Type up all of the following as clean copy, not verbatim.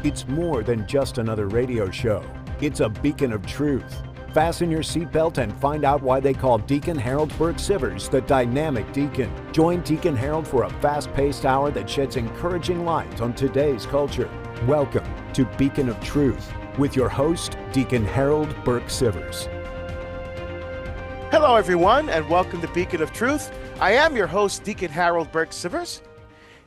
It's more than just another radio show. It's a beacon of truth. Fasten your seatbelt and find out why they call Deacon Harold Burke-Sivers the dynamic deacon. Join Deacon Harold for a fast-paced hour that sheds encouraging light on today's culture. Welcome to Beacon of Truth with your host, Deacon Harold Burke-Sivers. Hello, everyone, and welcome to Beacon of Truth. I am your host, Deacon Harold Burke-Sivers,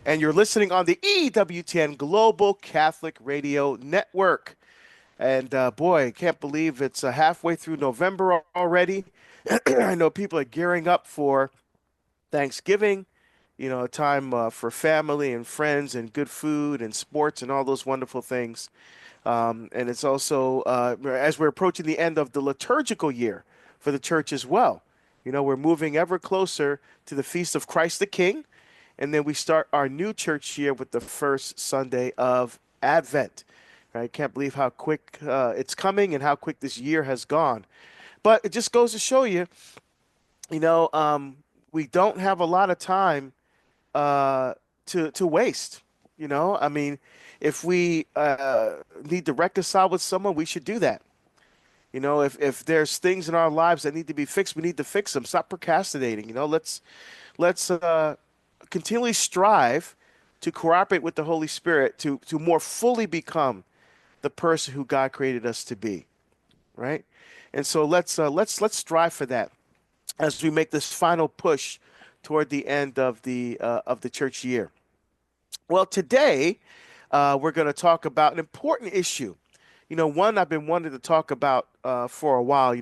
and you're listening on the EWTN Global Catholic Radio Network. And boy, I can't believe it's halfway through November already. I know people are gearing up for Thanksgiving, a time for family and friends and good food and sports and all those wonderful things. And it's also, as we're approaching the end of the liturgical year for the church as well. We're moving ever closer to the Feast of Christ the King. And then we start our new church year with the first Sunday of Advent. I can't believe how quick it's coming and how quick this year has gone. But it just goes to show you, we don't have a lot of time to waste. If we need to reconcile with someone, we should do that. If there's things in our lives that need to be fixed, we need to fix them. Stop procrastinating. Let's continually strive to cooperate with the Holy Spirit to more fully become the person who God created us to be, right? And so let's strive for that as we make this final push toward the end of the church year. Well, today we're going to talk about an important issue. One I've been wanting to talk about for a while.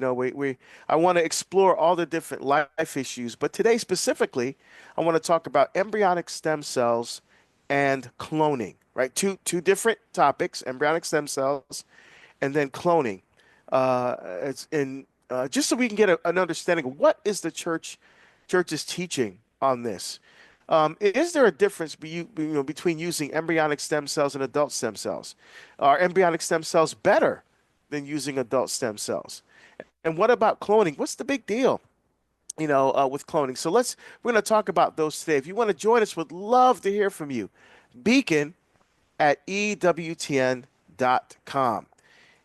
I want to explore all the different life issues, but today specifically, I want to talk about embryonic stem cells and cloning. Right, two different topics: embryonic stem cells, and then cloning. Just so we can get an understanding of what is the church's teaching on this. Is there a difference between using embryonic stem cells and adult stem cells? Are embryonic stem cells better than using adult stem cells? And what about cloning? What's the big deal, with cloning? So we're going to talk about those today. If you want to join us, would love to hear from you. Beacon at EWTN.com.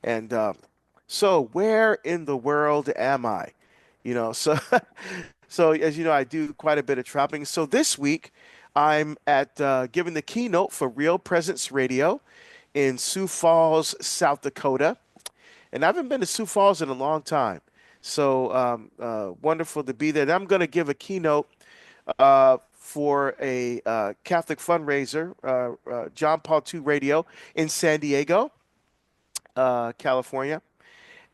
And so where in the world am I? So as you know, I do quite a bit of traveling. So this week, I'm at giving the keynote for Real Presence Radio in Sioux Falls, South Dakota. And I haven't been to Sioux Falls in a long time. So wonderful to be there. And I'm going to give a keynote for a Catholic fundraiser, John Paul II Radio in San Diego, California,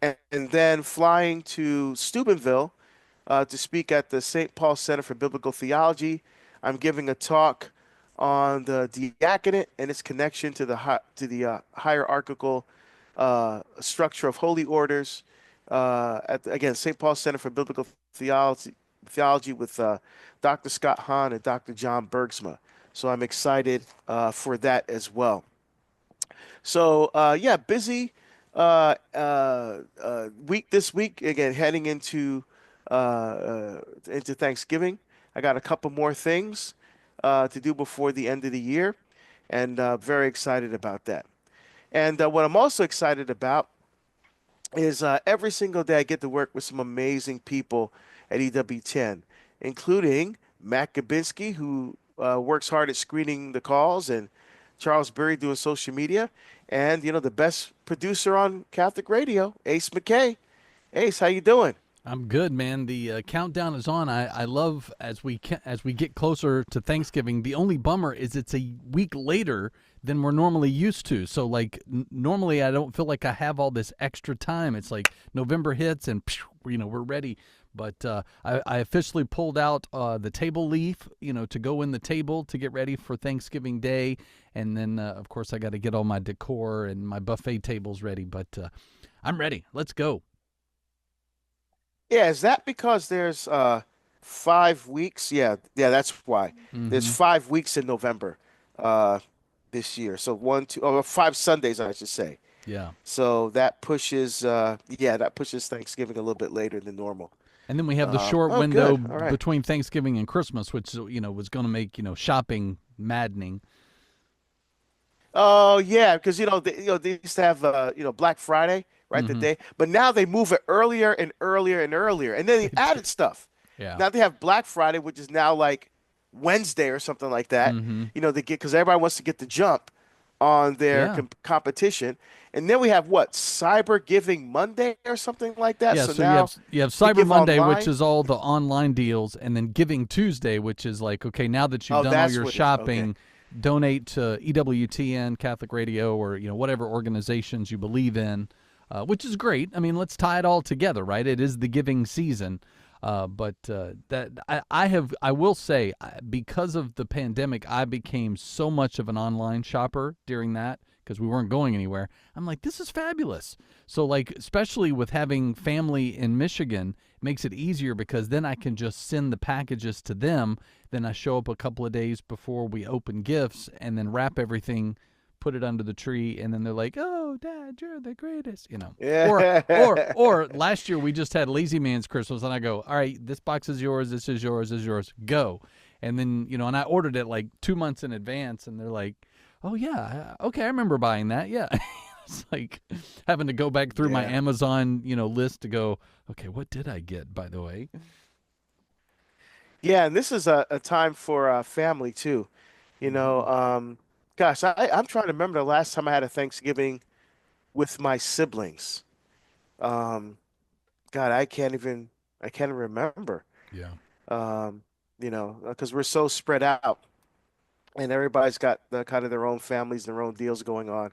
and then flying to Steubenville to speak at the St. Paul Center for Biblical Theology. I'm giving a talk on the diaconate and its connection to the hierarchical structure of holy orders at St. Paul Center for Biblical Theology with Dr. Scott Hahn and Dr. John Bergsma. So I'm excited for that as well. So busy week this week. Again, heading into Thanksgiving. I got a couple more things to do before the end of the year, and very excited about that. And what I'm also excited about is every single day I get to work with some amazing people at EWTN, including Matt Gabinski, who works hard at screening the calls, and Charles Berry doing social media, and the best producer on Catholic radio, Ace McKay. Ace, how you doing? I'm good, man. The countdown is on. I love as we get closer to Thanksgiving. The only bummer is it's a week later than we're normally used to. So normally I don't feel like I have all this extra time. It's like November hits and we're ready. But I officially pulled out the table leaf, to go in the table to get ready for Thanksgiving Day. And then, of course, I got to get all my decor and my buffet tables ready. But I'm ready. Let's go. Yeah, is that because there's 5 weeks? Yeah, that's why. Mm-hmm. There's 5 weeks in November this year. So 5 Sundays, I should say. Yeah. So that pushes Thanksgiving a little bit later than normal. And then we have the short window between Thanksgiving and Christmas, which was going to make shopping maddening. Oh yeah, because they used to have Black Friday, right, the Hmm. day, but now they move it earlier and earlier and earlier, and then they They do. added stuff. Yeah. Now they have Black Friday, which is now like Wednesday or something like that. Hmm. They get because everybody wants to get the jump on their Yeah. competition, and then we have what Cyber Giving Monday or something like that. Yeah, So so you have now to Cyber give Monday, which online. is all the online deals, and then Giving Tuesday, which is like, okay, now that you've Oh, done all that's your what it is. Okay. shopping, donate to EWTN, Catholic Radio, or whatever organizations you believe in, which is great. I mean, let's tie it all together, right? It is the giving season. But that I will say, because of the pandemic, I became so much of an online shopper during that because we weren't going anywhere. I'm like, this is fabulous. So like, especially with having family in Michigan, it makes it easier because then I can just send the packages to them. Then I show up a couple of days before we open gifts and then wrap everything, put it under the tree, and then they're like, "Oh, Dad, you're the greatest." Or Yeah. last year we just had Lazy Man's Christmas, and I go, "All right, this box is yours. This is yours. This is yours. Go." And then and I ordered it like 2 months in advance, and they're like, "Oh yeah, okay, I remember buying that." Yeah. It's like having to go back through my Yeah. Amazon, list to go, okay, what did I get, by the way? Yeah, and this is a time for family too. You know, Hmm. gosh, I'm trying to remember the last time I had a Thanksgiving with my siblings. Um, God, I can't remember. Yeah. Um, because we're so spread out and everybody's got kind of their own families, their own deals going on.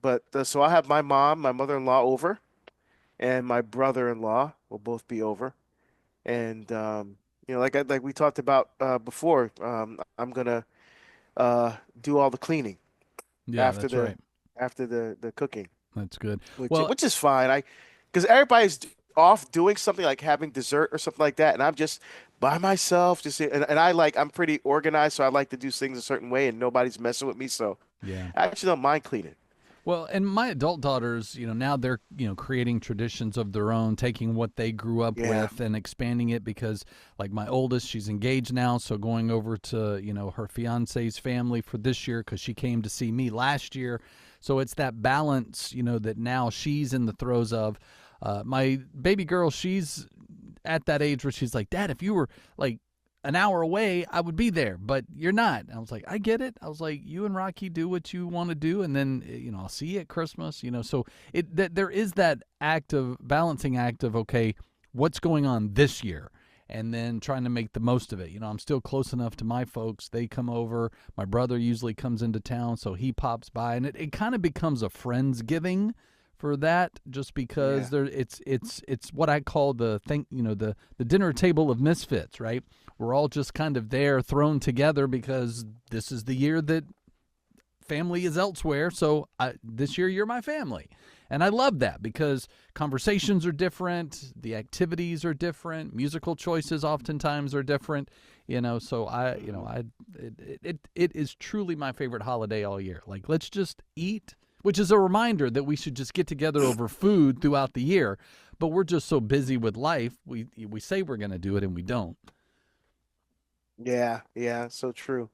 But so I have my mom, my mother-in-law over, and my brother-in-law will both be over. And like we talked about before, I'm gonna do all the cleaning Yeah, after that's the right. after the cooking, That's good. which Well, which is fine. Because everybody's off doing something like having dessert or something like that, and I'm just by myself. And I'm pretty organized, so I like to do things a certain way, and nobody's messing with me. So yeah. I actually don't mind cleaning. Well, and my adult daughters, now they're, creating traditions of their own, taking what they grew up Yeah, with and expanding it because, like, my oldest, she's engaged now. So going over to, her fiance's family for this year because she came to see me last year. So it's that balance, that now she's in the throes of. My baby girl, she's at that age where she's like, Dad, if you were like an hour away, I would be there, but you're not. I was like, I get it. I was like, you and Rocky do what you want to do, and then I'll see you at Christmas. So there is that balancing act of okay, what's going on this year, and then trying to make the most of it. I'm still close enough to my folks. They come over. My brother usually comes into town, so he pops by, and it kind of becomes a friendsgiving for that just because yeah, it's what I call the dinner table of misfits, right? We're all just kind of there thrown together because this is the year that family is elsewhere. So this year you're my family. And I love that because conversations are different, the activities are different, musical choices oftentimes are different, so it is truly my favorite holiday all year. Like, let's just eat, which is a reminder that we should just get together over food throughout the year, but we're just so busy with life, we say we're going to do it and we don't. yeah. So true.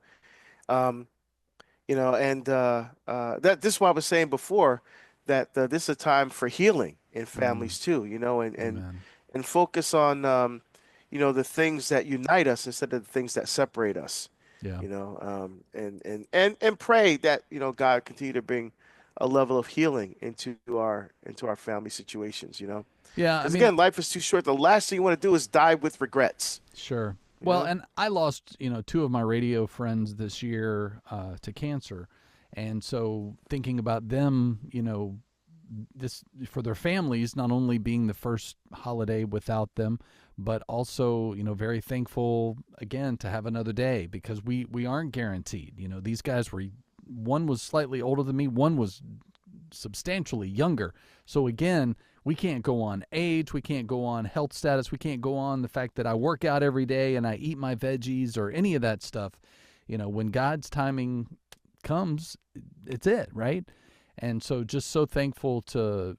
Um, and that this is what I was saying before that this is a time for healing in Mm, families too, amen. and focus on the things that unite us instead of the things that separate us, Yeah. and pray that God continue to bring a level of healing into our family situations, Yeah, I because mean, again, life is too short. The last thing you want to do is die with regrets, sure. you Well, know? and I lost, two of my radio friends this year to cancer. And so thinking about them, this for their families, not only being the first holiday without them, but also, very thankful again to have another day because we aren't guaranteed. These guys were, one was slightly older than me, one was substantially younger. So again, we can't go on age, we can't go on health status, we can't go on the fact that I work out every day and I eat my veggies or any of that stuff. When God's timing comes, it's it, right? And so just so thankful to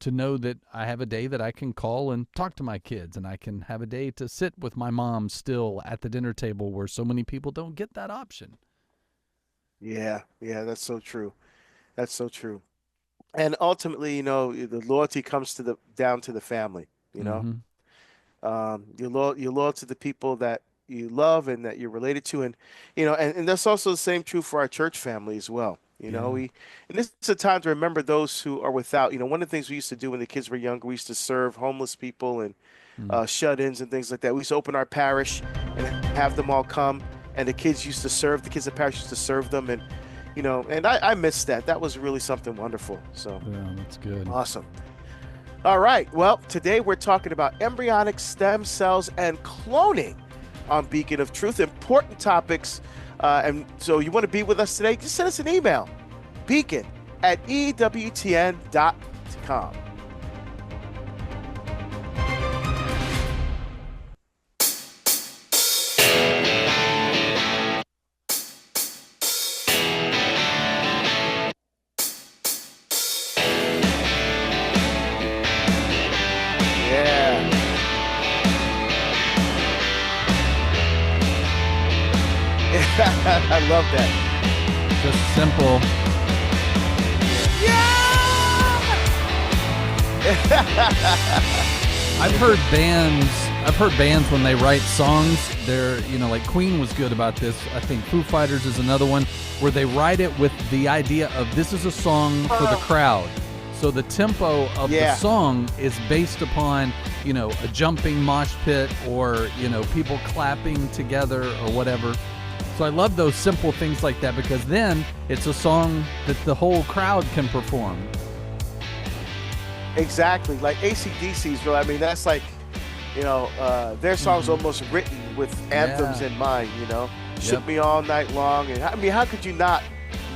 know that I have a day that I can call and talk to my kids and I can have a day to sit with my mom still at the dinner table where so many people don't get that option. Yeah, that's so true. That's so true. And ultimately, the loyalty comes down to the family, you know. Hmm. You're loyal to the people that you love and that you're related to, and that's also the same true for our church family as well. Yeah. And this is a time to remember those who are without. One of the things we used to do when the kids were younger, we used to serve homeless people and Mm. shut-ins and things like that. We used to open our parish and have them all come, and the kids used to serve. The kids of the parish used to serve them, and I missed that. That was really something wonderful. So Yeah, that's good. awesome. All right. Well, today we're talking about embryonic stem cells and cloning on Beacon of Truth. Important topics. And so you want to be with us today? Just send us an email, beacon@EWTN.com. Yeah. I love that. Just simple. I've heard bands. I've heard bands when they write songs. They're like Queen was good about this. I think Foo Fighters is another one where they write it with the idea of this is a song for the crowd. So the tempo of the song is based upon a jumping mosh pit or people clapping together or whatever. So I love those simple things like that because then it's a song that the whole crowd can perform. Exactly. Like AC/DC's, really. I mean, that's like, their song's almost written with anthems in mind, Shook Me All Night Long. And I mean, how could you not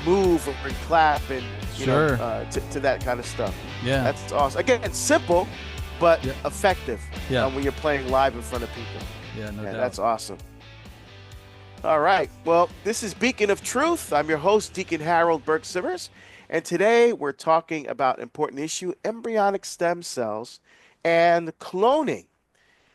move or clap and, to that kind of stuff? Yeah. That's awesome. Again, it's simple, but effective when you're playing live in front of people. Yeah, no doubt. That's awesome. All right. Well, this is Beacon of Truth. I'm your host, Deacon Harold Burke-Sivers. And today we're talking about important issue, embryonic stem cells and cloning.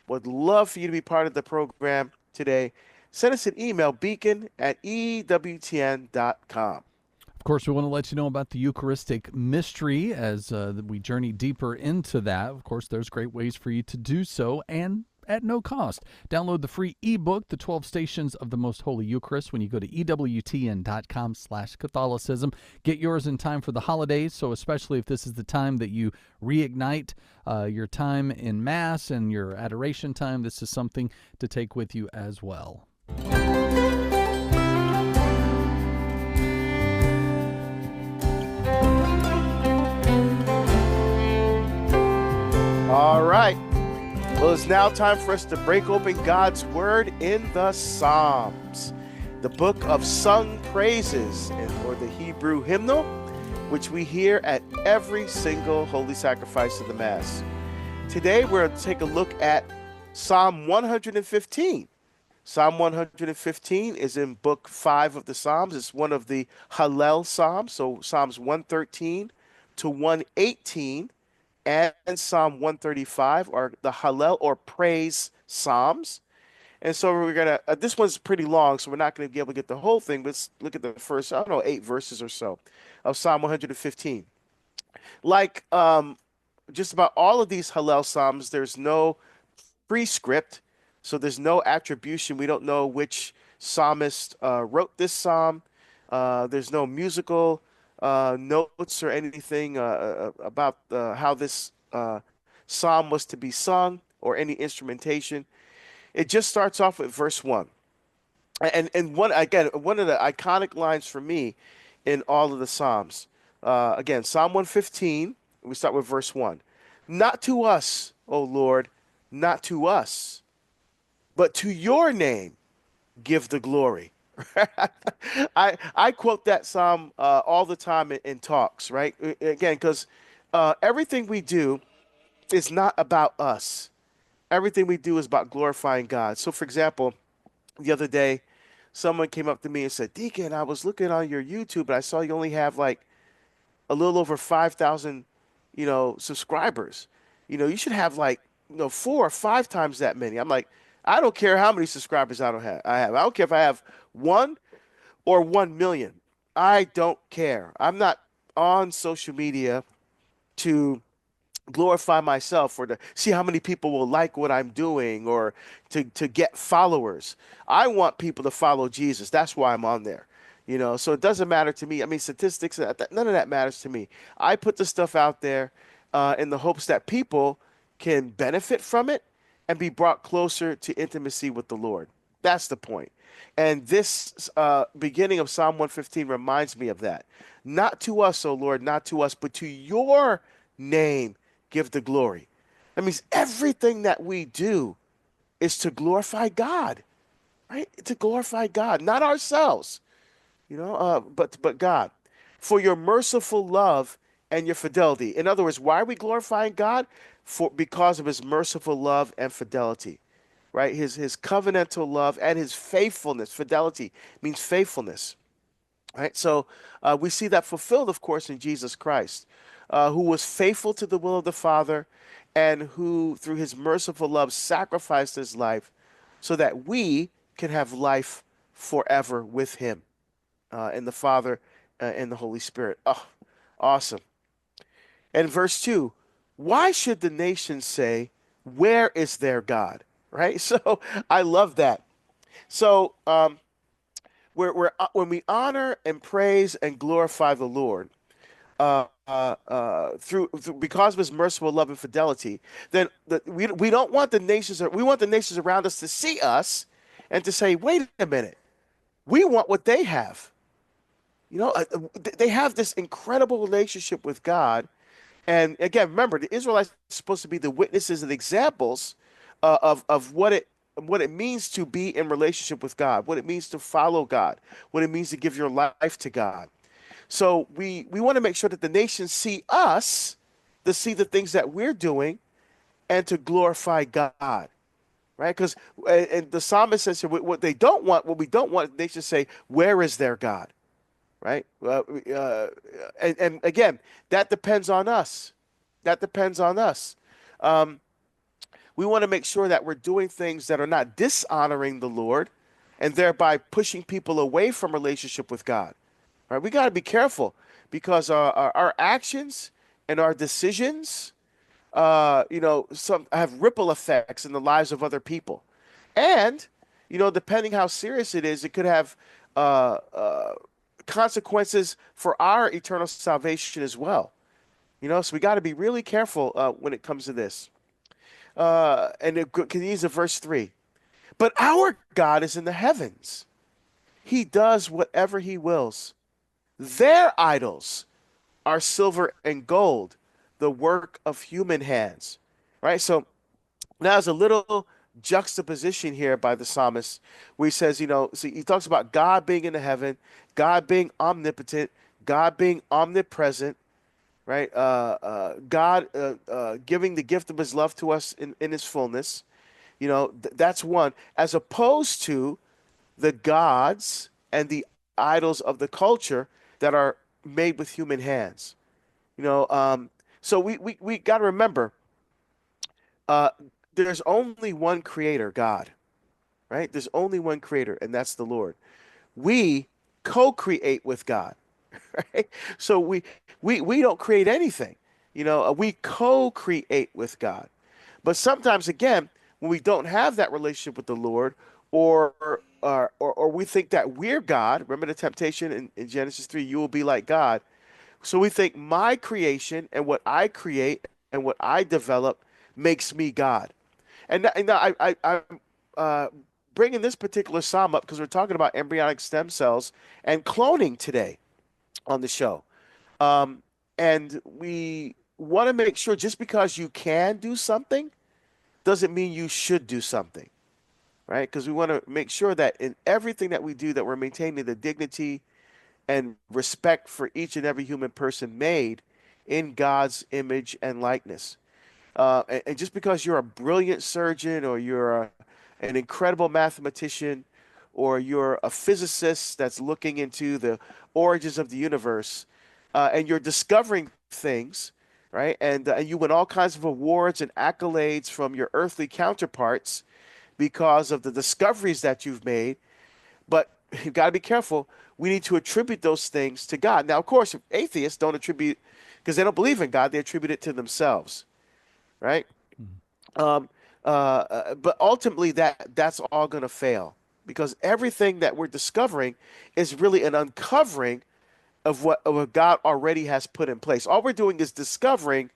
Would love for you to be part of the program today. Send us an email, beacon@EWTN.com. Of course, we want to let you know about the Eucharistic mystery as we journey deeper into that. Of course, there's great ways for you to do so and at no cost. Download the free ebook, The 12 Stations of the Most Holy Eucharist, when you go to EWTN.com/Catholicism. Get yours in time for the holidays, so especially if this is the time that you reignite your time in Mass and your adoration time, this is something to take with you as well. All right. Well, it's now time for us to break open God's Word in the Psalms, the book of sung praises, or the Hebrew hymnal, which we hear at every single holy sacrifice of the Mass. Today, we're going to take a look at Psalm 115. Psalm 115 is in Book 5 of the Psalms. It's one of the Hallel Psalms, so Psalms 113 to 118. And Psalm 135 are the Hallel or praise Psalms. And so we're going to, this one's pretty long, so we're not going to be able to get the whole thing, but let's look at the first, 8 verses or so of Psalm 115. Like just about all of these Hallel Psalms, there's no prescript, so there's no attribution. We don't know which psalmist wrote this psalm. There's no musical notes or anything about how this psalm was to be sung or any instrumentation. It just starts off with verse 1. And one of the iconic lines for me in all of the Psalms. Again, Psalm 115, we start with verse 1. Not to us, O Lord, not to us, but to your name give the glory. I quote that psalm all the time in talks, right? Again, because everything we do is not about us. Everything we do is about glorifying God. So, for example, the other day, someone came up to me and said, Deacon, I was looking on your YouTube and I saw you only have like a little over 5,000, subscribers. You should have like, 4 or 5 times that many. I'm like, I don't care how many subscribers I have. I don't care if I have 1 or 1 million. I don't care. I'm not on social media to glorify myself or to see how many people will like what I'm doing or to get followers. I want people to follow Jesus. That's why I'm on there. So it doesn't matter to me. I mean, statistics, none of that matters to me. I put the stuff out there in the hopes that people can benefit from it and be brought closer to intimacy with the Lord. That's the point. And this beginning of Psalm 115 reminds me of that. Not to us, O Lord, not to us, but to your name give the glory. That means everything that we do is to glorify God, right? To glorify God, not ourselves, but God. For your merciful love and your fidelity. In other words, why are we glorifying God? Because of his merciful love and fidelity, right? His covenantal love and his faithfulness. Fidelity means faithfulness. Right? So we see that fulfilled, of course, in Jesus Christ, who was faithful to the will of the Father and who, through his merciful love, sacrificed his life so that we can have life forever with him and the Father and the Holy Spirit. Oh, awesome. And verse 2, why should the nations say, where is their God? Right? So I love that. So when we honor and praise and glorify the Lord through because of His merciful love and fidelity, then we don't want the nations. We want the nations around us to see us and to say, "Wait a minute, we want what they have." They have this incredible relationship with God, and again, remember, the Israelites are supposed to be the witnesses and examples of what it means to be in relationship with God, what it means to follow God, what it means to give your life to God. So we want to make sure that the nations see us, to see the things that we're doing, and to glorify God, right? Because and the psalmist says here, what they don't want, what we don't want, they should say, "Where is their God?" Right? And again, that depends on us. That depends on us. Um, we want to make sure that we're doing things that are not dishonoring the Lord, and thereby pushing people away from relationship with God. Right? We got to be careful because our actions and our decisions, some have ripple effects in the lives of other people, and depending how serious it is, it could have uh, uh, consequences for our eternal salvation as well. So we got to be really careful when it comes to this. And it continues in verse 3. But our God is in the heavens. He does whatever he wills. Their idols are silver and gold, the work of human hands. Right? So now there's a little juxtaposition here by the psalmist where he says, so he talks about God being in the heaven, God being omnipotent, God being omnipresent, right? God giving the gift of his love to us in his fullness. That's one, as opposed to the gods and the idols of the culture that are made with human hands. So we got to remember, uh, there's only one creator, God, right? There's only one creator, and that's the Lord. We co-create with God, right? So we don't create anything. We co-create with God. But sometimes, again, when we don't have that relationship with the Lord, or we think that we're God. Remember the temptation in Genesis 3, you will be like God. So we think my creation and what I create and what I develop makes me God. I'm bringing this particular psalm up because we're talking about embryonic stem cells and cloning today on the show. Um, and we want to make sure just because you can do something doesn't mean you should do something, right? Because we want to make sure that in everything that we do, that we're maintaining the dignity and respect for each and every human person made in God's image and likeness. And just because you're a brilliant surgeon or you're an incredible mathematician or you're a physicist that's looking into the origins of the universe and you're discovering things, right? And you win all kinds of awards and accolades from your earthly counterparts because of the discoveries that you've made. But you've got to be careful. We need to attribute those things to God. Now, of course, atheists don't attribute, because they don't believe in God, they attribute it to themselves, right? But ultimately, that's all going to fail, because everything that we're discovering is really an uncovering of what God already has put in place. All we're doing is discovering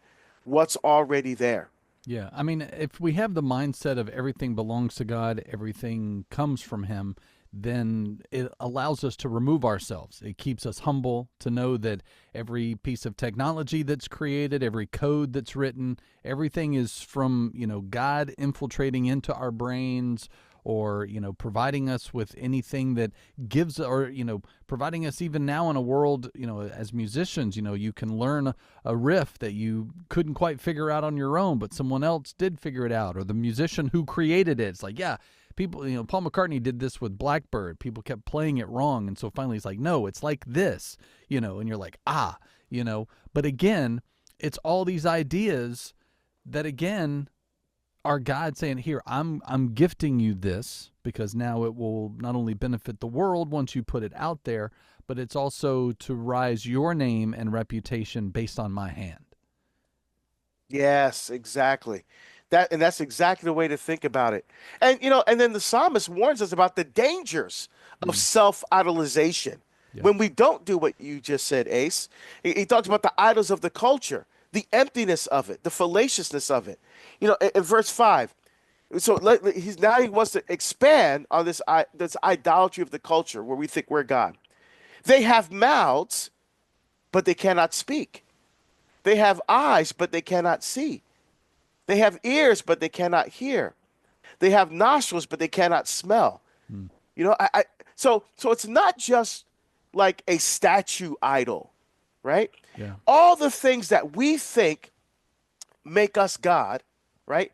what's already there. Yeah, I mean, if we have the mindset of everything belongs to God, everything comes from Him, then it allows us to remove ourselves. It keeps us humble to know that every piece of technology that's created, every code that's written, everything is from, God infiltrating into our brains, or, providing us with anything that gives, or, providing us even now in a world, as musicians, you can learn a riff that you couldn't quite figure out on your own, but someone else did figure it out, or the musician who created it. It's like, yeah, people, Paul McCartney did this with Blackbird. People kept playing it wrong. And so finally he's like, no, it's like this, and you're like, but again, it's all these ideas that, again, are God saying, here, I'm gifting you this, because now it will not only benefit the world once you put it out there, but it's also to rise your name and reputation based on my hand. Yes, exactly. That's exactly the way to think about it. And and then the psalmist warns us about the dangers of self-idolization. Yeah. When we don't do what you just said, Ace. He talks about the idols of the culture, the emptiness of it, the fallaciousness of it. In verse 5, so he wants to expand on this idolatry of the culture where we think we're God. They have mouths, but they cannot speak. They have eyes, but they cannot see. They have ears, but they cannot hear. They have nostrils, but they cannot smell. So it's not just like a statue idol, right? Yeah. All the things that we think make us God, right?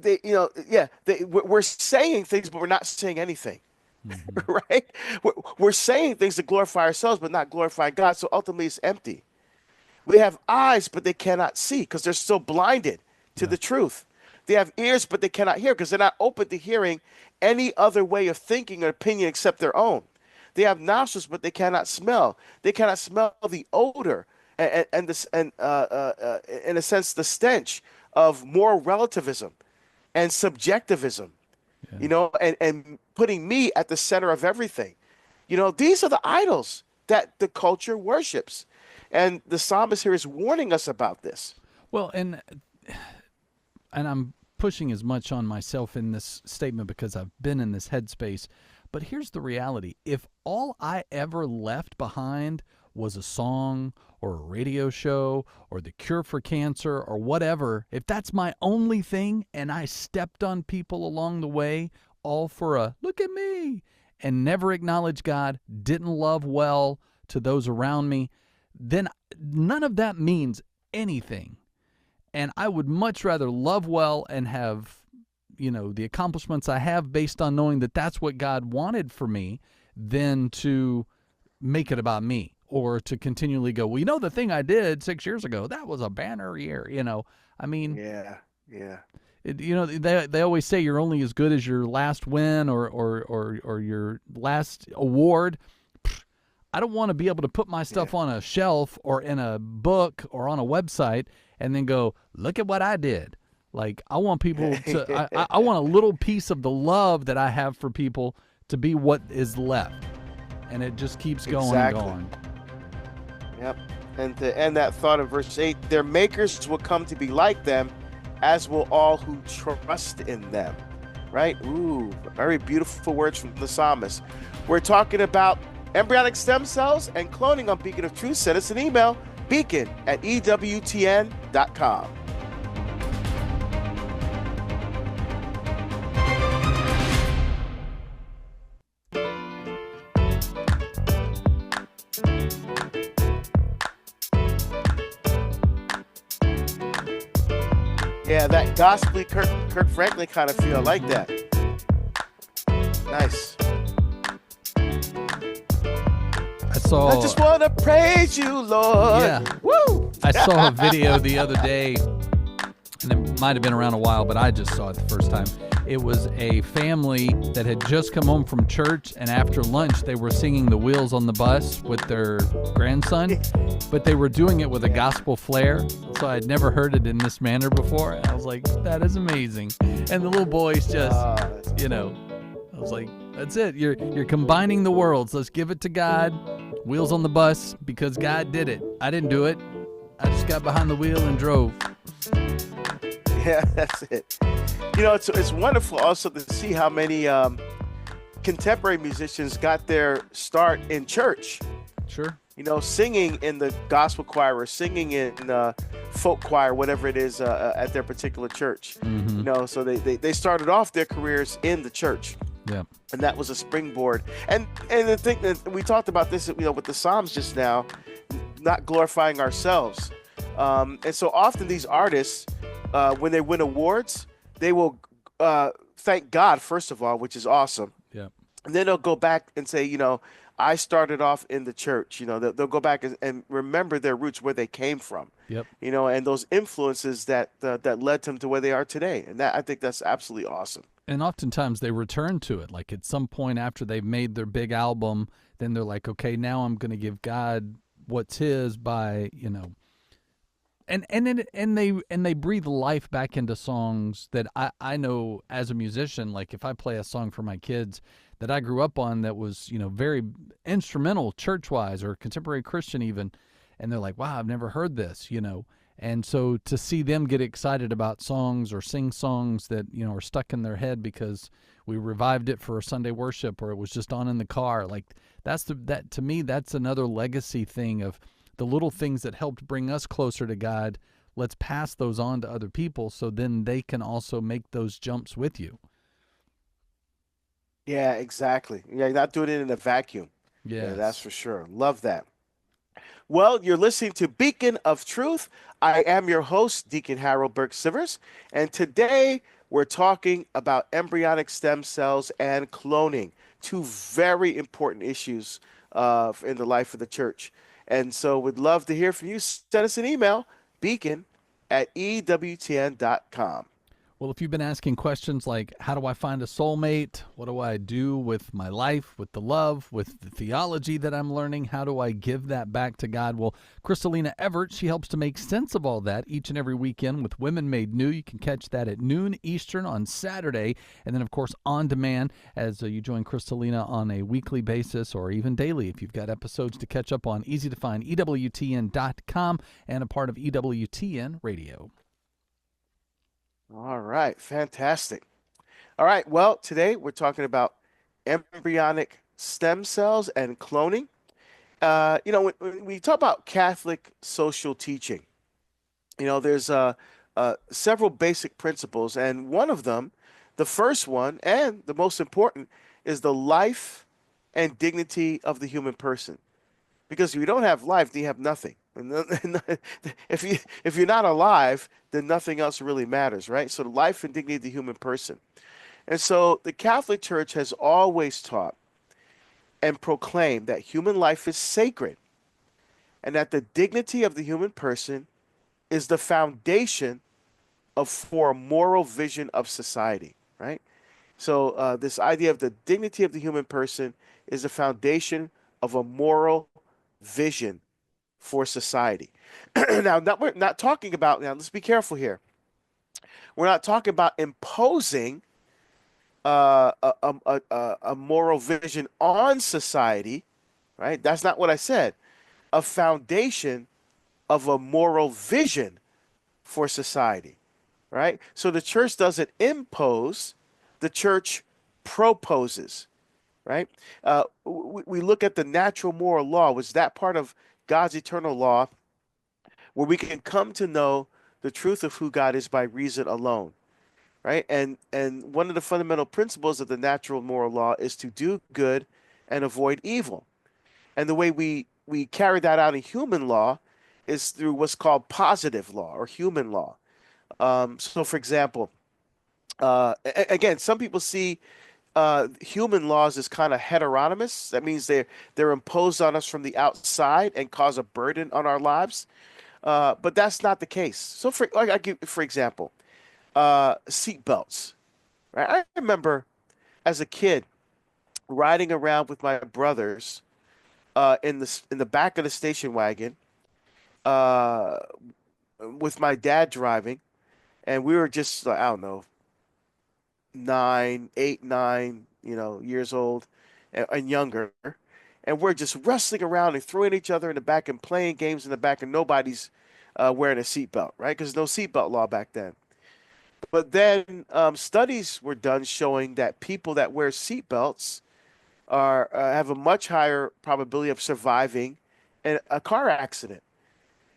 We're saying things, but we're not saying anything, right? We're saying things to glorify ourselves, but not glorifying God. So ultimately, it's empty. We have eyes, but they cannot see because they're still blinded to the truth. They have ears, but they cannot hear because they're not open to hearing any other way of thinking or opinion except their own. They have nostrils, but they cannot smell. They cannot smell the odor and in a sense, the stench of moral relativism and subjectivism, and putting me at the center of everything. These are the idols that the culture worships. And the psalmist here is warning us about this. Well, and I'm pushing as much on myself in this statement because I've been in this headspace. But here's the reality. If all I ever left behind was a song or a radio show or the cure for cancer or whatever, if that's my only thing and I stepped on people along the way, all for a look at me, and never acknowledged God, didn't love well to those around me, then none of that means anything. And I would much rather love well and have, the accomplishments I have based on knowing that that's what God wanted for me than to make it about me or to continually go, well, the thing I did 6 years ago, that was a banner year, I mean. Yeah. They always say you're only as good as your last win or your last award. I don't want to be able to put my stuff on a shelf or in a book or on a website and then go, look at what I did. Like, I want people to, I want a little piece of the love that I have for people to be what is left. And it just keeps going and going. Yep. And to end that thought in verse 8, their makers will come to be like them, as will all who trust in them. Right? Ooh, very beautiful words from the psalmist. We're talking about embryonic stem cells and cloning on Beacon of Truth. Send us an email, beacon@EWTN.com. Yeah, that gospel Kirk Franklin kind of feel. I like that. Nice. I just want to praise you, Lord. Yeah. Woo! I saw a video the other day, and it might have been around a while, but I just saw it the first time. It was a family that had just come home from church, and after lunch, they were singing the Wheels on the Bus with their grandson, but they were doing it with a gospel flair. So I'd never heard it in this manner before. And I was like, that is amazing. And the little boys just, you know, I was like, that's it. You're combining the worlds. Let's give it to God. Wheels on the Bus, because God did it. I didn't do it. I just got behind the wheel and drove. Yeah, that's it. You know, it's wonderful also to see how many contemporary musicians got their start in church. Sure. You know, singing in the gospel choir or singing in folk choir, whatever it is at their particular church. Mm-hmm. You know, so they started off their careers in the church. Yeah. And that was a springboard. And the thing that we talked about this, you know, with the Psalms just now, not glorifying ourselves. And so often these artists, when they win awards, they will thank God, first of all, which is awesome. Yeah. And then they'll go back and say, you know, I started off in the church. You know, they'll go back and remember their roots, where they came from. Yep. You know, and those influences that led them to where they are today. And that, I think that's absolutely awesome. And oftentimes they return to it. Like at some point after they've made their big album, then they're like, okay, now I'm going to give God what's his by, you know, and they breathe life back into songs that I know as a musician. Like if I play a song for my kids that I grew up on that was, you know, very instrumental church-wise or contemporary Christian even, and they're like, wow, I've never heard this, you know. And so to see them get excited about songs or sing songs that, you know, are stuck in their head because we revived it for a Sunday worship or it was just on in the car, like that to me, that's another legacy thing of the little things that helped bring us closer to God. Let's pass those on to other people so then they can also make those jumps with you. Yeah, exactly. Yeah, you're not doing it in a vacuum. Yes. Yeah, that's for sure. Love that. Well, you're listening to Beacon of Truth. I am your host, Deacon Harold Burke-Sivers, and today we're talking about embryonic stem cells and cloning, two very important issues in the life of the church. And so we'd love to hear from you. Send us an email, beacon@EWTN.com. Well, if you've been asking questions like, how do I find a soulmate? What do I do with my life, with the love, with the theology that I'm learning? How do I give that back to God? Well, Crystalina Everett, she helps to make sense of all that each and every weekend with Women Made New. You can catch that at noon Eastern on Saturday. And then, of course, on demand as you join Crystalina on a weekly basis or even daily if you've got episodes to catch up on. Easy to find, EWTN.com, and a part of EWTN Radio. All right, fantastic. All right, well, today we're talking about embryonic stem cells and cloning. You know, when we talk about Catholic social teaching, you know, there's several basic principles, and one of them, the first one and the most important, is the life and dignity of the human person. Because if you don't have life, then you have nothing. And if you're not alive, then nothing else really matters, right? So the life and dignity of the human person. And so the Catholic Church has always taught and proclaimed that human life is sacred and that the dignity of the human person is the foundation for a moral vision of society, right? So this idea of the dignity of the human person is the foundation of a moral vision for society. Now, we're not talking about, now let's be careful here. We're not talking about imposing a moral vision on society, right? That's not what I said. A foundation of a moral vision for society, right? So the church doesn't impose, the church proposes, right? We look at the natural moral law. Was that part of God's eternal law where we can come to know the truth of who God is by reason alone, right? And one of the fundamental principles of the natural moral law is to do good and avoid evil. And the way we carry that out in human law is through what's called positive law or human law. So, for example, again, some people see human laws as kind of heteronomous. That means they're imposed on us from the outside and cause a burden on our lives. But that's not the case. So, for example, seat belts, Right? I remember as a kid riding around with my brothers in the back of the station wagon uh, with my dad driving, and we were just like, I don't know, 9, 8, 9, years old and younger, and we're just wrestling around and throwing each other in the back and playing games in the back, and nobody's wearing a seatbelt, right? Because there's no seatbelt law back then. But then studies were done showing that people that wear seatbelts are have a much higher probability of surviving a car accident.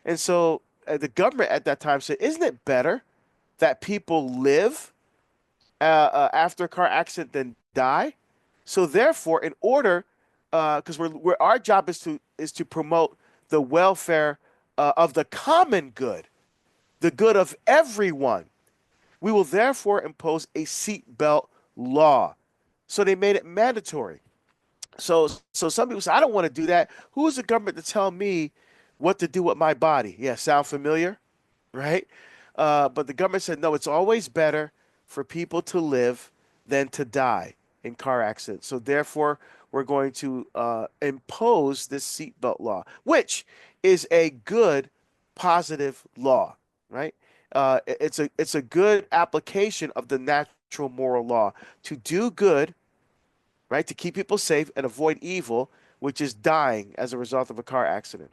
And so the government at that time said, "Isn't it better that people live after a car accident than die?" So therefore, in order, because we're our job is to promote the welfare of the common good, the good of everyone. We will therefore impose a seatbelt law. So they made it mandatory. So some people say, I don't want to do that. Who is the government to tell me what to do with my body? Yeah, sound familiar? Right? But the government said, no, it's always better for people to live than to die in car accidents. So therefore, we're going to impose this seatbelt law, which is a good, positive law, right? It's a good application of the natural moral law to do good, right? To keep people safe and avoid evil, which is dying as a result of a car accident.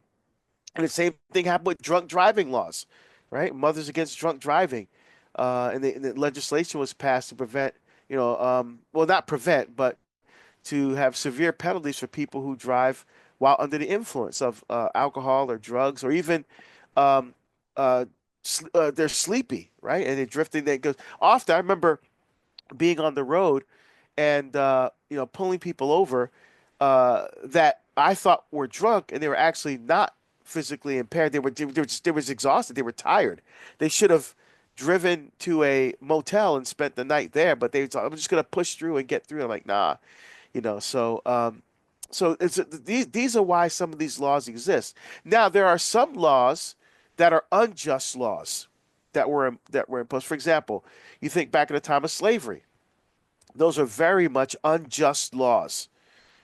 And the same thing happened with drunk driving laws, right? Mothers Against Drunk Driving, and the legislation was passed to prevent, well, not prevent, but to have severe penalties for people who drive while under the influence of alcohol or drugs, or even um, uh, they're sleepy, right? And they're drifting. They goes often. I remember being on the road and pulling people over that I thought were drunk, and they were actually not physically impaired. They were exhausted. They were tired. They should have driven to a motel and spent the night there, but they thought, I'm just gonna push through and get through. I'm like, nah, so these are why some of these laws exist. Now there are some laws that are unjust laws that were imposed. For example, you think back in the time of slavery. Those are very much unjust laws,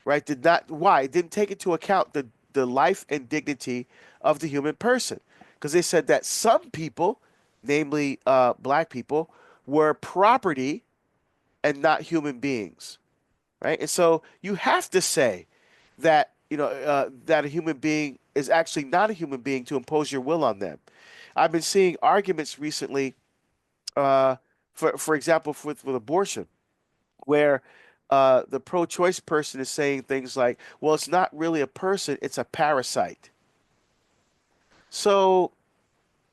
right? Did not why? It didn't take into account the life and dignity of the human person, because they said that some people, namely black people, were property and not human beings, right? And so you have to say that that a human being is actually not a human being to impose your will on them. I've been seeing arguments recently, uh, for example, with abortion, where the pro-choice person is saying things like, "Well, it's not really a person; it's a parasite." So,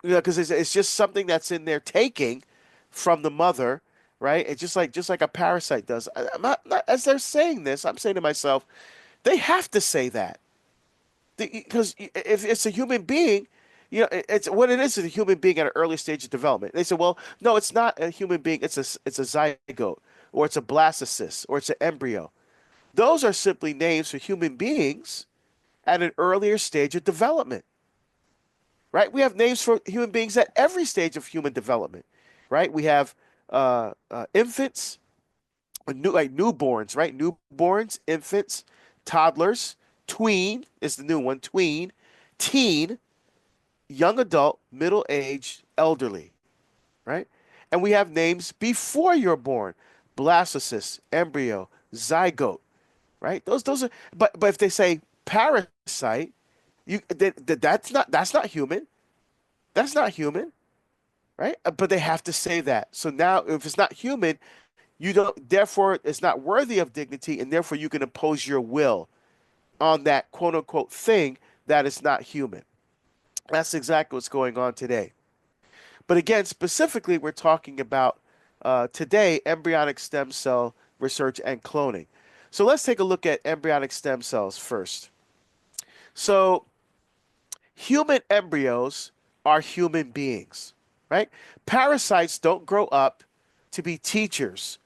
because it's just something that's in there taking from the mother, right? It's just like a parasite does. I'm not as they're saying this, I'm saying to myself, they have to say that because if it's a human being, it's what it is a human being at an early stage of development. They say, well, no, it's not a human being. It's a zygote, or it's a blastocyst, or it's an embryo. Those are simply names for human beings at an earlier stage of development, right? We have names for human beings at every stage of human development, right? We have infants, like newborns, right? Newborns, infants, toddlers, tween is the new one, tween, teen, young adult, middle age, elderly, right? And we have names before you're born: blastocyst, embryo, zygote, right? Those are, but if they say parasite, that's not human. That's not human, right? But they have to say that. So now, if it's not human, you don't. Therefore, it's not worthy of dignity, and therefore you can impose your will on that quote unquote thing that is not human. That's exactly what's going on today. But again, specifically, we're talking about today embryonic stem cell research and cloning. So let's take a look at embryonic stem cells first. So human embryos are human beings, right? Parasites don't grow up to be teachers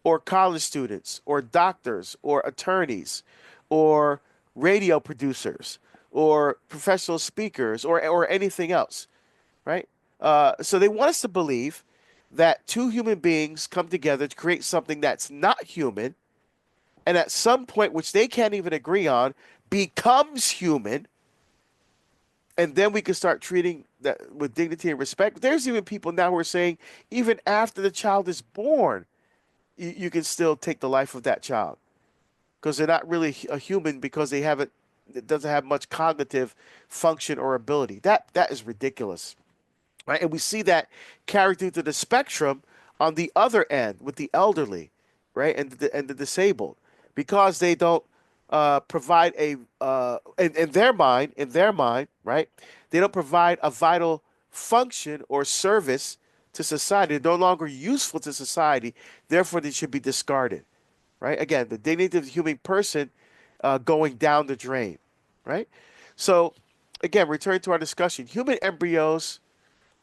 or college students or doctors or attorneys or radio producers or professional speakers or anything else, right? So they want us to believe that two human beings come together to create something that's not human, and at some point, which they can't even agree on, becomes human, and then we can start treating that with dignity and respect. There's even people now who are saying, even after the child is born, you can still take the life of that child because they're not really a human because they haven't, it doesn't have much cognitive function or ability. That is ridiculous, right? And we see that carried through to the spectrum on the other end with the elderly, right, and the disabled, because they don't provide a in their mind, right, they don't provide a vital function or service to society. They're no longer useful to society. Therefore, they should be discarded, right? Again, the dignity of the human person going down the drain, right? So, again, returning to our discussion, human embryos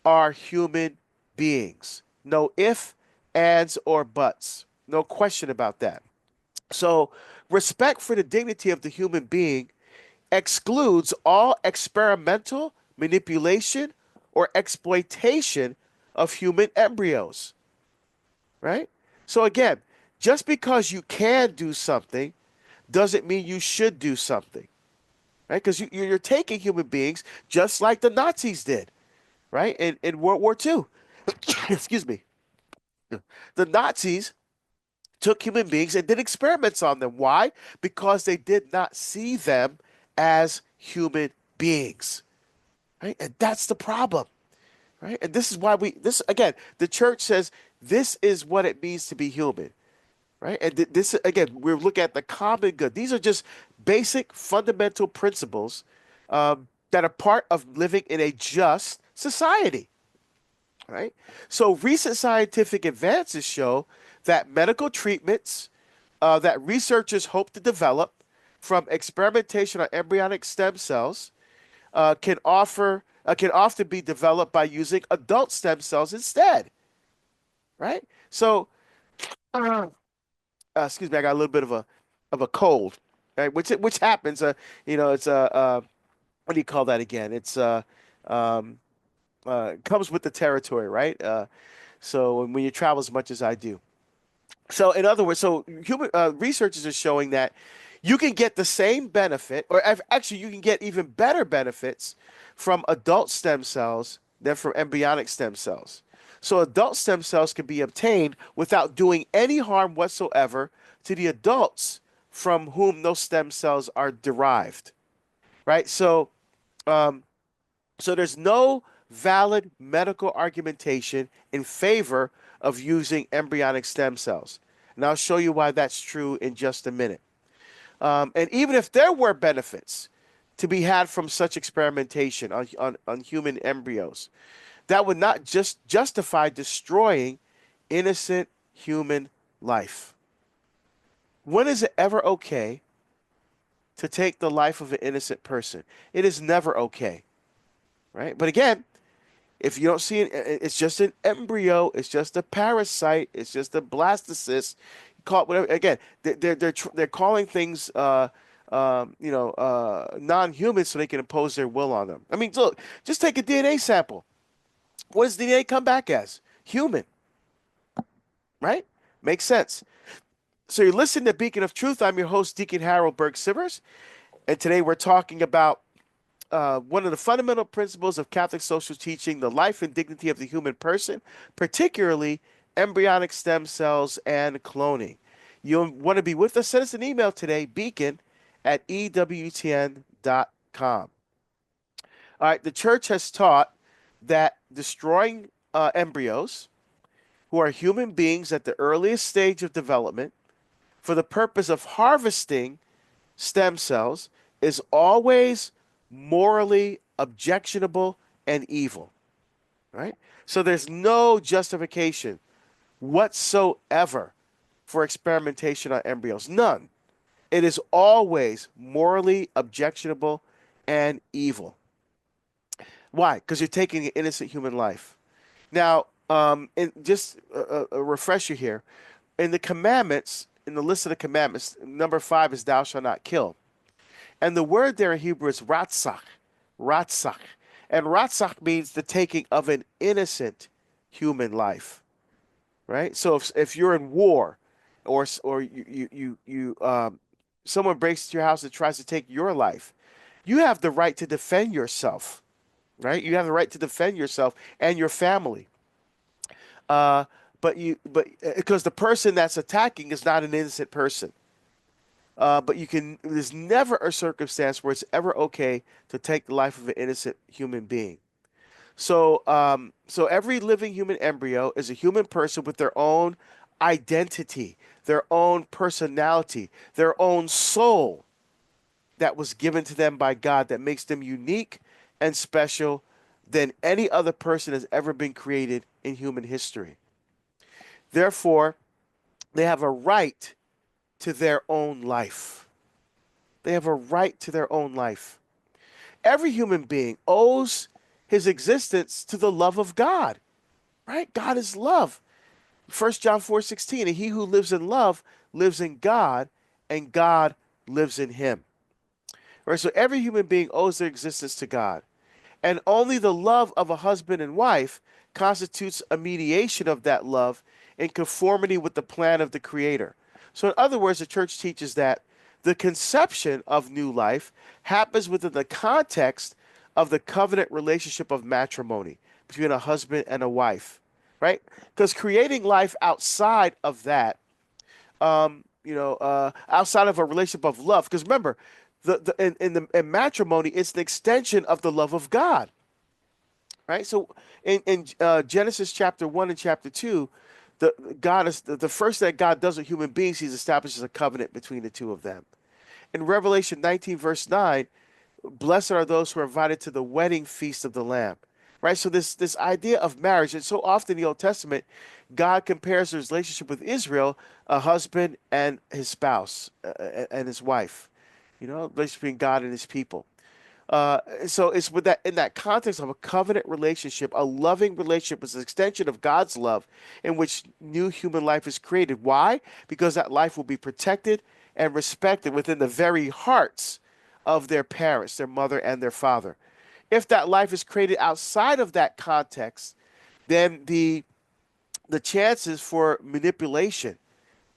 are human beings. No if, ands, or buts. No question about that. So, respect for the dignity of the human being excludes all experimental manipulation or exploitation of human embryos, right? So, again, just because you can do something doesn't mean you should do something, right? Because you're taking human beings just like the Nazis did, right? In World War II. Excuse me. The Nazis took human beings and did experiments on them. Why? Because they did not see them as human beings, right? And that's the problem, right? And this is why this again, the church says this is what it means to be human, right? And this again, we're looking at the common good. These are just basic fundamental principles that are part of living in a just society, right? So recent scientific advances show that medical treatments that researchers hope to develop from experimentation on embryonic stem cells can often be developed by using adult stem cells instead, right? So, excuse me, I got a little bit of a cold, right? Which happens. It's what do you call that again? It's um, comes with the territory, right? So when you travel as much as I do. So in other words, so human researchers are showing that you can get the same benefit, or actually you can get even better benefits from adult stem cells than from embryonic stem cells. So adult stem cells can be obtained without doing any harm whatsoever to the adults from whom those stem cells are derived, right? Um, so there's no valid medical argumentation in favor of using embryonic stem cells. And I'll show you why that's true in just a minute. And even if there were benefits to be had from such experimentation on human embryos, that would not just justify destroying innocent human life. When is it ever okay to take the life of an innocent person? It is never okay, right? But again, if you don't see it, it's just an embryo. It's just a parasite. It's just a blastocyst. Call it whatever. Again, they're calling things non-human so they can impose their will on them. I mean, look, just take a DNA sample. What does DNA come back as? Human, right? Makes sense. So you're listening to Beacon of Truth. I'm your host, Deacon Harold Sivers, and today we're talking about one of the fundamental principles of Catholic social teaching, the life and dignity of the human person, particularly embryonic stem cells and cloning. You want to be with us? Send us an email today, beacon@EWTN.com. All right, the church has taught that destroying embryos, who are human beings at the earliest stage of development, for the purpose of harvesting stem cells is always morally objectionable and evil, right? So there's no justification whatsoever for experimentation on embryos. None. It is always morally objectionable and evil. Why? Because you're taking an innocent human life. Now, just a refresher here. In the commandments, in the list of the commandments, number 5 is thou shalt not kill. And the word there in Hebrew is ratzach, ratzach. And ratzach means the taking of an innocent human life. right? So if you're in war, or you someone breaks into your house and tries to take your life, you have the right to defend yourself, right? You have the right to defend yourself and your family. Uh, but because the person that's attacking is not an innocent person. But there's never a circumstance where it's ever okay to take the life of an innocent human being. So every living human embryo is a human person with their own identity, their own personality, their own soul that was given to them by God that makes them unique and special than any other person has ever been created in human history. Therefore, they have a right to their own life. They have a right to their own life. Every human being owes his existence to the love of God, right? God is love. 1 John 4:16, and he who lives in love lives in God, and God lives in him. Right? So every human being owes their existence to God. And only the love of a husband and wife constitutes a mediation of that love in conformity with the plan of the Creator. So, in other words, the church teaches that the conception of new life happens within the context of the covenant relationship of matrimony between a husband and a wife, right? Because creating life outside of that, outside of a relationship of love, because remember, in matrimony, it's an extension of the love of God, right? So in Genesis chapter 1 and chapter 2, God is the first that God does with human beings, he establishes a covenant between the two of them. In Revelation 19 verse 9, blessed are those who are invited to the wedding feast of the Lamb. Right? So this idea of marriage, and so often in the Old Testament, God compares his relationship with Israel, a husband and his spouse, and his wife. Relationship between God and his people. So it's with that in that context of a covenant relationship, a loving relationship is an extension of God's love in which new human life is created. Why? Because that life will be protected and respected within the very hearts of their parents, their mother and their father. If that life is created outside of that context, then the chances for manipulation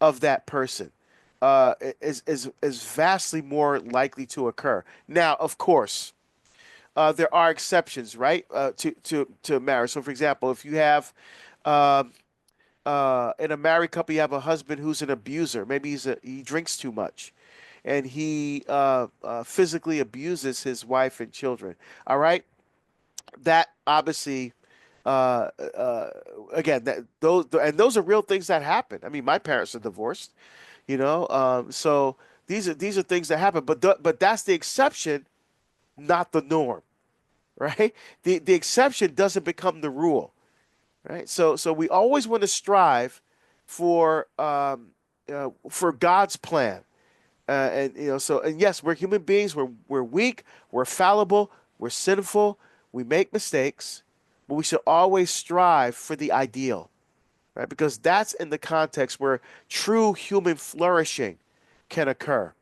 of that person is vastly more likely to occur. Now, of course, there are exceptions, right? To marriage. So, for example, if you have um in a married couple, you have a husband who's an abuser. Maybe he drinks too much, and he physically abuses his wife and children. All right, that obviously, uh, uh, again, those are real things that happen. I mean, my parents are divorced, so these are things that happen. But that's the exception, not the norm, right? The exception doesn't become the rule, right? So we always want to strive for God's plan, and yes, we're human beings. We're weak. We're fallible. We're sinful. We make mistakes, but we should always strive for the ideal, right? Because that's in the context where true human flourishing can occur,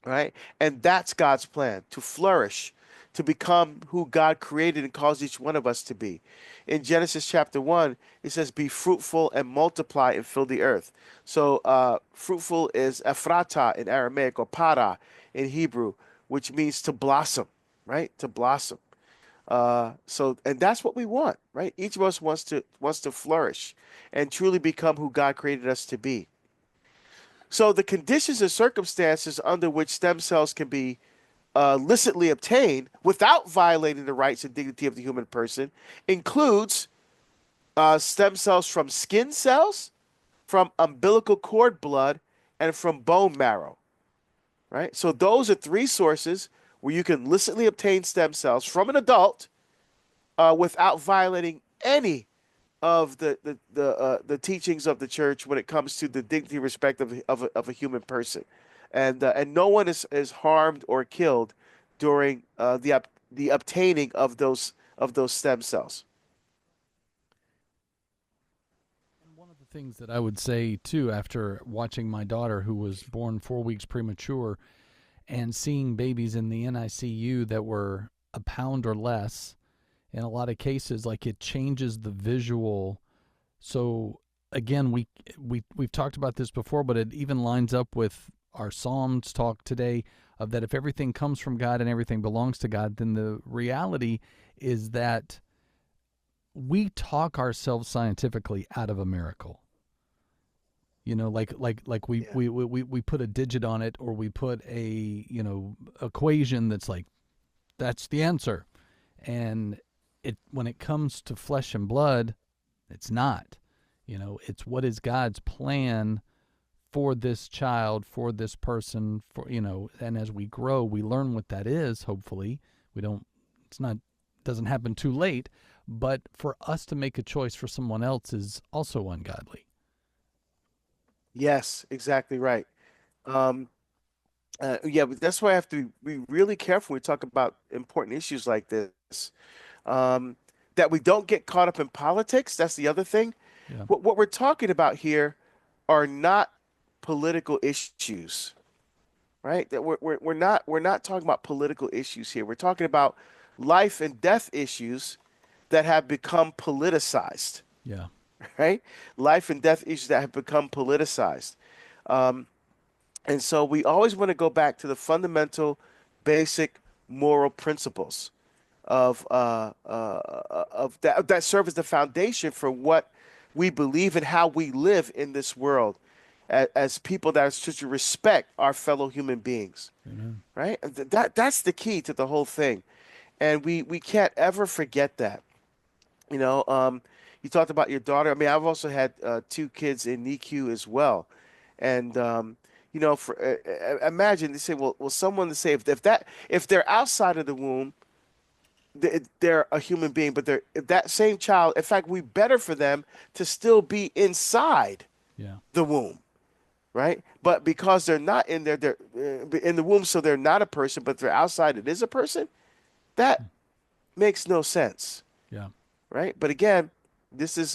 right? And that's God's plan, to flourish, to become who God created and calls each one of us to be. In Genesis chapter 1, it says, be fruitful and multiply and fill the earth. So fruitful is ephrata in Aramaic, or para in Hebrew, which means to blossom, right? To blossom. And that's what we want, right? Each of us wants to flourish and truly become who God created us to be. So the conditions and circumstances under which stem cells can be licitly obtained without violating the rights and dignity of the human person includes stem cells from skin cells, from umbilical cord blood, and from bone marrow. Right? So those are three sources where you can licitly obtain stem cells from an adult without violating any of the teachings of the church when it comes to the dignity and respect of a human person, and no one is harmed or killed during the obtaining of those stem cells. And one of the things that I would say too, after watching my daughter, who was born 4 weeks premature, and seeing babies in the NICU that were a pound or less, in a lot of cases, like, it changes the visual. So again, we've talked about this before, but it even lines up with our Psalms talk today of that if everything comes from God and everything belongs to God, then the reality is that we talk ourselves scientifically out of a miracle. You know, like we put a digit on it, or we put a, equation that's like, that's the answer. And when it comes to flesh and blood, it's not. It's what is God's plan for this child, for this person, and as we grow, we learn what that is, hopefully. Doesn't happen too late, but for us to make a choice for someone else is also ungodly. Yes, exactly right. But that's why I have to be really careful when we talk about important issues like this. That we don't get caught up in politics. That's the other thing. Yeah. What we're talking about here are not political issues, right? That we're not talking about political issues here. We're talking about life and death issues that have become politicized. Yeah. Right? Life and death issues that have become politicized. And so we always want to go back to the fundamental, basic moral principles of that serve as the foundation for what we believe and how we live in this world as people that are supposed to respect our fellow human beings. Amen. Right? That's the key to the whole thing. And we can't ever forget that. You talked about your daughter. I mean, I've also had 2 kids in NICU as well. And, imagine they say, well, someone to say if they're outside of the womb, they're a human being, but if that same child, in fact, we better for them to still be inside the womb, right? But because they're not in there, they're in the womb, so they're not a person, but they're outside, it is a person. That makes no sense. Yeah. Right. But again, this is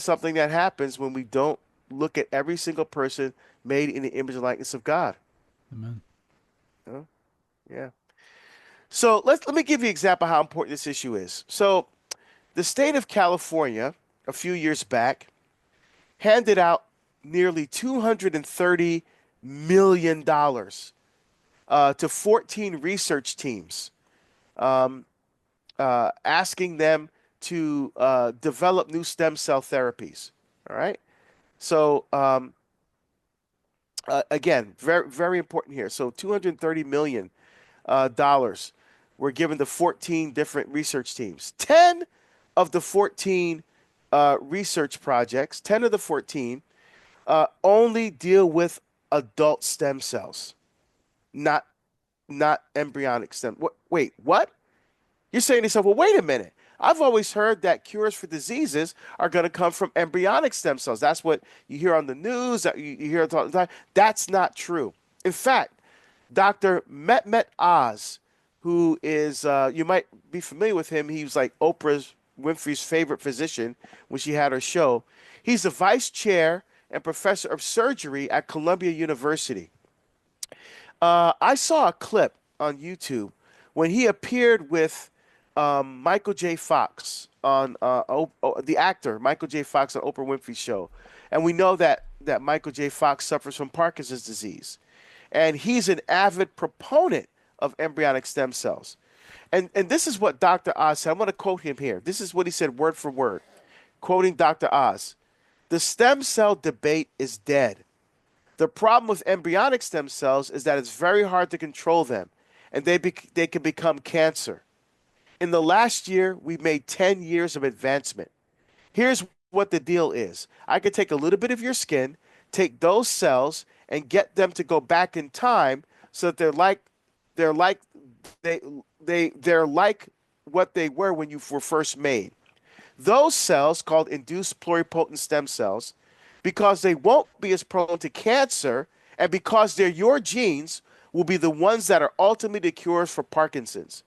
something that happens when we don't look at every single person made in the image and likeness of God. Amen. Yeah. So let me give you an example of how important this issue is. So the state of California, a few years back, handed out nearly $230 million to 14 research teams, asking them to develop new stem cell therapies. All right. So again, very, very important here. So $230 million were given to 14 different research teams. 10 of the 14 research projects, 10 of the 14 only deal with adult stem cells, not embryonic stem. Wait, what? You're saying to yourself, well, wait a minute. I've always heard that cures for diseases are going to come from embryonic stem cells. That's what you hear on the news, that you hear all the time. That's not true. In fact, Dr. Mehmet Oz, who is, you might be familiar with him. He was like Oprah Winfrey's favorite physician when she had her show. He's the vice chair and professor of surgery at Columbia University. I saw a clip on YouTube when he appeared with Michael J. Fox on the actor Michael J. Fox on Oprah Winfrey's show, and we know that Michael J. Fox suffers from Parkinson's disease, and he's an avid proponent of embryonic stem cells. And this is what Dr. Oz said. I'm going to quote him here. This is what he said word for word, quoting Dr. Oz. The stem cell debate is dead. The problem with embryonic stem cells is that it's very hard to control them, and they can become cancer. In the last year, we've made 10 years of advancement. Here's what the deal is. I could take a little bit of your skin, take those cells, and get them to go back in time so that they're like what they were when you were first made. Those cells, called induced pluripotent stem cells, because they won't be as prone to cancer, and because they're your genes, will be the ones that are ultimately the cures for Parkinson's.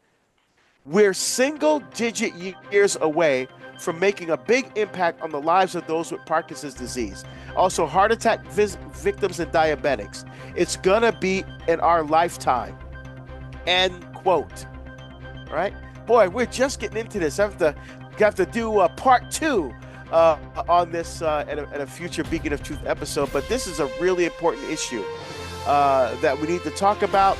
We're single-digit years away from making a big impact on the lives of those with Parkinson's disease. Also, heart attack victims and diabetics. It's going to be in our lifetime. End quote. All right? Boy, we're just getting into this. I have to do part 2 on this at a future Beacon of Truth episode, but this is a really important issue that we need to talk about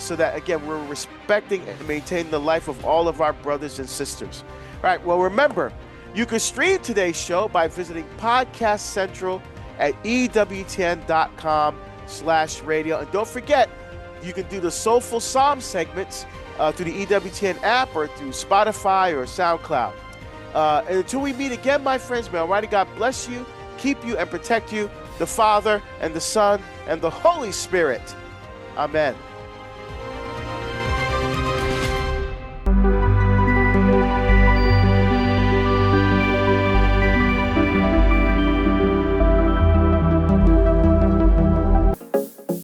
so that, again, we're respecting and maintaining the life of all of our brothers and sisters. All right, well, remember, you can stream today's show by visiting Podcast Central at EWTN.com/radio. And don't forget, you can do the Soulful Psalm segments through the EWTN app or through Spotify or SoundCloud. And until we meet again, my friends, may Almighty God bless you, keep you, and protect you, the Father and the Son and the Holy Spirit. Amen.